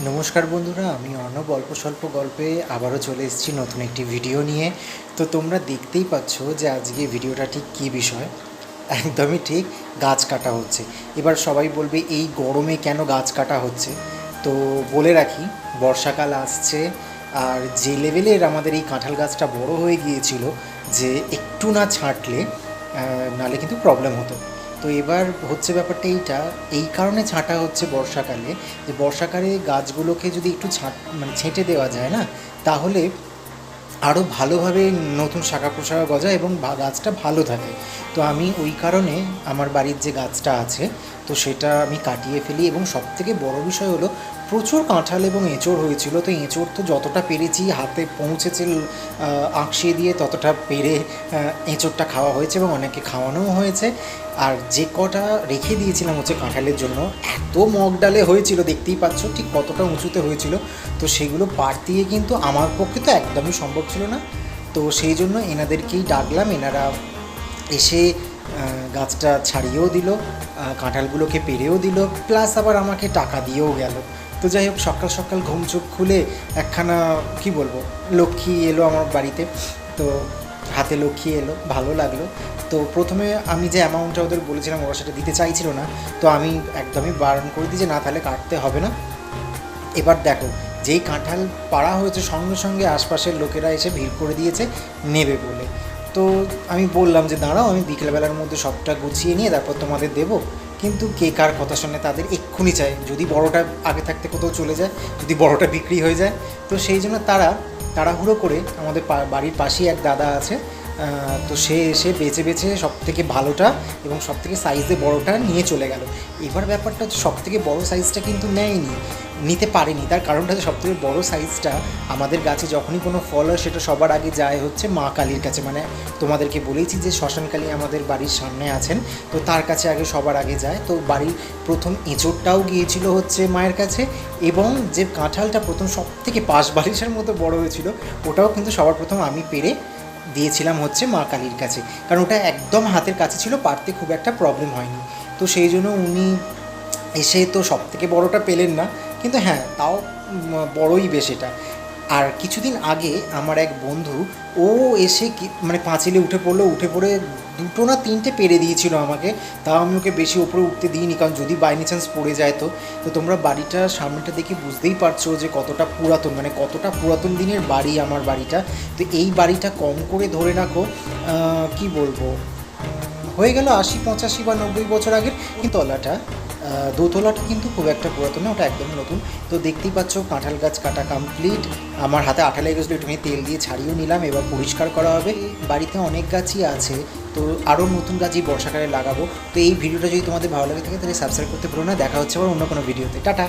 নমস্কার বন্ধুরা, আমি অর্ণব অল্প স্বল্প গল্পে আবারও চলে এসেছি নতুন একটি ভিডিও নিয়ে। তো তোমরা দেখতেই পাচ্ছ যে আজকে ভিডিওটা ঠিক কী বিষয়। একদমই ঠিক, গাছ কাটা হচ্ছে। এবার সবাই বলবে এই গরমে কেন গাছ কাটা হচ্ছে। তো বলে রাখি, বর্ষাকাল আসছে, আর যে লেভেলের আমাদের এই কাঁঠাল গাছটা বড় হয়ে গিয়েছিল যে একটু না ছাঁটলে নালে কিন্তু প্রবলেম হতো। তো এবার হচ্ছে ব্যাপারটা এই কারণে ছাঁটা হচ্ছে বর্ষাকালে, যে বর্ষাকালে গাছগুলোকে যদি একটু ছেঁটে দেওয়া যায় না, তাহলে আরও ভালোভাবে নতুন শাখা প্রশাখা গজায় এবং গাছটা ভালো থাকে। তো আমি ওই কারণে আমার বাড়ির যে গাছটা আছে তো সেটা আমি কাটিয়ে ফেলি। এবং সবথেকে বড় বিষয় হলো, প্রচুর কাঁঠাল এবং এঁচোড় হয়েছিল। তো এঁচোড় তো যতটা পেরেছি হাতে পৌঁছেছে আঁকশিয়ে দিয়ে ততটা পেরে এঁচোড়টা খাওয়া হয়েছে এবং অনেকে খাওয়ানোও হয়েছে। আর যে কটা রেখে দিয়েছিলাম হচ্ছে কাঁঠালের জন্য, এত মগ ডালে হয়েছিল, দেখতেই পাচ্ছ ঠিক কতটা উঁচুতে হয়েছিল। তো সেগুলো পাড় দিয়ে কিন্তু আমার পক্ষে তো একদমই সম্ভব ছিল না। তো সেই জন্য এনাদেরকেই ডাকলাম, এনারা এসে গাছটা ছাড়িয়েও দিল, কাঁঠালগুলোকে পেরেও দিল, প্লাস আবার আমাকে টাকা দিয়েও গেল। তো যাই হোক, সকাল সকাল ঘুম চোখ খুলে একখানা কী বলবো, লক্ষ্মী এলো আমার বাড়িতে। তো হাতে লক্ষ্মী এলো, ভালো লাগলো। তো প্রথমে আমি যে অ্যামাউন্টটা ওদের বলেছিলাম ওরা সেটা দিতে চাইছিল না। তো আমি একদমই বারণ করে দিই যে না, তাহলে কাটতে হবে না। এবার দেখো, যেই কাঁঠাল পাড়া হয়েছে সঙ্গে সঙ্গে আশপাশের লোকেরা এসে ভিড় করে দিয়েছে নেবে বলে। তো আমি বললাম যে দাঁড়াও, আমি বিকেলবেলার মধ্যে সবটা গুছিয়ে নিয়ে তারপর তোমাদের দেবো। কিন্তু কে কার কথা শুনে, তাদের এক্ষুনি চাই, যদি বড়টা আগে থাকতে কোথাও চলে যায়, যদি বড়টা বিক্রি হয়ে যায়। তো সেই জন্য তারা তাড়াহুড়ো করে, আমাদের বাড়ির পাশেই এক দাদা আছে, তো সে এসে বেছে বেছে সবথেকে ভালোটা এবং সবথেকে সাইজে বড়টা নিয়ে চলে গেল। এবার ব্যাপারটা হচ্ছে, সবথেকে বড় সাইজটা কিন্তু নিতে পারেনি। তার কারণটা হচ্ছে, সবথেকে বড় সাইজটা আমাদের গাছে যখনই কোনো ফল হয় সেটা সবার আগে যায় হচ্ছে মা কালীর কাছে। মানে তোমাদেরকে বলেইছি যে শ্মশানকালী আমাদের বাড়ির সামনে আছেন, তো তার কাছে আগে সবার আগে যায়। তো বাড়ির প্রথম এঁচোড়টাও গিয়েছিল হচ্ছে মায়ের কাছে, এবং যে কাঁঠালটা প্রথম সবথেকে পাশ বালিশের মতো বড় হয়েছিল ওটাও কিন্তু সবার প্রথম আমি পেরে দিয়েছিলাম হচ্ছে মা কালীর কাছে, কারণ ওটা একদম হাতের কাছে ছিল, পারতে খুব একটা প্রবলেম হয়নি। তো সেই জন্য উনি এসে তো সবথেকে বড়টা পেলেন না, কিন্তু হ্যাঁ তাও বড়ই বেশ এটা। আর কিছুদিন আগে আমার এক বন্ধু, ও এসে মানে পাঁচিলে উঠে পড়লো, উঠে পড়ে দুটো না তিনটে পেরে দিয়েছিল আমাকে। তাও আমি ওকে বেশি ওপরে উঠতে দিইনি, কারণ যদি বাই চান্স পড়ে যায় তো। তো তোমরা বাড়িটার সামনেটা দেখে বুঝতেই পারছো যে কতটা পুরাতন, মানে কতটা পুরাতন দিনের বাড়ি আমার বাড়িটা। তো এই বাড়িটা কম করে ধরে রাখো, কি বলবো, হয়ে গেল 80 85 বা 90 বছর আগের। কিন্তু দোতলাটা কিন্তু খুব একটা পুরাতন না, ওটা একদমই নতুন। তো দেখতেই পাচ্ছ কাঁঠাল গাছ কাটা কমপ্লিট। আমার হাতে আঠা লেগে গেছিলো, একটুখানি তেল দিয়ে ছাড়িয়েও নিলাম, এবার পরিষ্কার করা হবে। বাড়িতে অনেক গাছই আছে, তো আরও নতুন গাছই বর্ষাকালে লাগাবো। তো এই ভিডিওটা যদি তোমাদের ভালো লাগে থাকে তাহলে সাবস্ক্রাইব করতে ভুলো না। দেখা হচ্ছে আবার অন্য কোনো ভিডিওতে। টাটা।